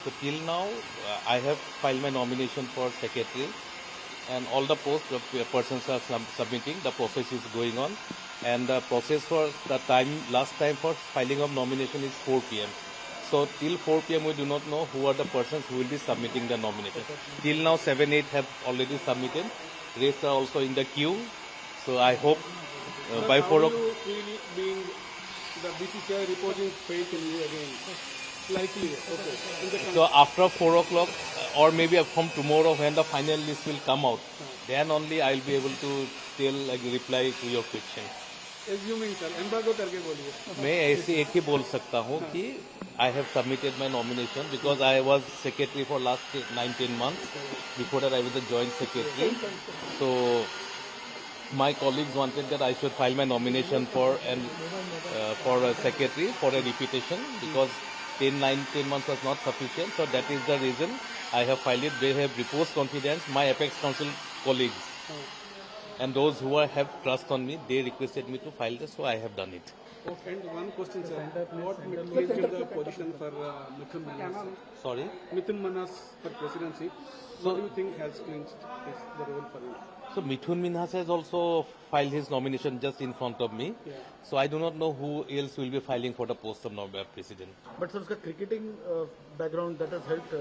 So till now, I have filed my nomination for secretary, and all the posts of persons are submitting. The process is going on, and the process for the last time for filing of nomination is 4 p.m. So till 4 p.m. we do not know who are the persons who will be submitting the nomination. Till now, 7-8 have already submitted. Rest are also in the queue. So I hope by 4 o'clock. How you feel being the BCCI reporting faith in you again? Likely, okay. So after 4 o'clock or maybe from tomorrow when the final list will come out, then only I will be able to tell, like, reply to your question. Assuming sir, embargo करके बोलिए. मैं ऐसे एक ही बोल सकता हूँ कि I have submitted my nomination because I was secretary for last 19 months. Before that I was the joint secretary. So my colleagues wanted that I should file my nomination for a secretary for a repetition because 19 months was not sufficient. So that is the reason I have filed it. They have reposed confidence, my Apex Council colleagues. And those who have trust on me, they requested me to file this, so I have done it. Okay, and one question, sir. What clinched the position for Mithun Manas? Sorry? Mithun Manas for presidency. What do you think has clinched the role for him? So Mithun Minhas has also filed his nomination just in front of me. Yeah. So I do not know who else will be filing for the post of president. But sir, उसका cricketing background that has helped.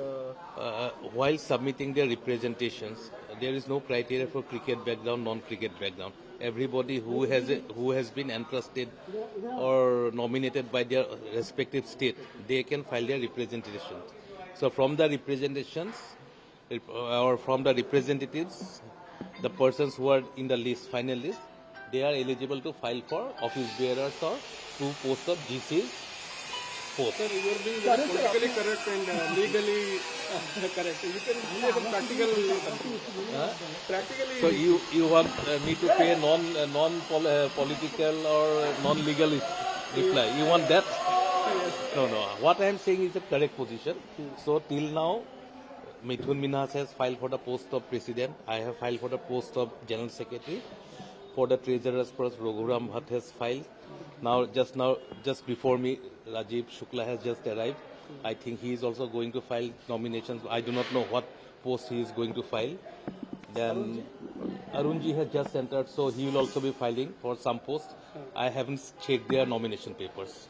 While submitting their representations, there is no criteria for cricket background, non-cricket background. Everybody who has been entrusted or nominated by their respective state, they can file their representation. So from the representations or from the representatives, the persons who are in the list, final list, they are eligible to file for office bearers or two posts of GC's post. Sir, you are being very politically correct and legally correct. You can give some practically. So you want me to pay non-political or non-legal reply? You want that? No. What I am saying is the correct position. So till now, Mithun Minhas has filed for the post of president. I have filed for the post of general secretary. For the treasurer's post, Raghuram Bhatt has filed. Just before me, Rajiv Shukla has just arrived. I think he is also going to file nominations. I do not know what post he is going to file. Then Arunji has just entered, so he will also be filing for some post. I haven't checked their nomination papers.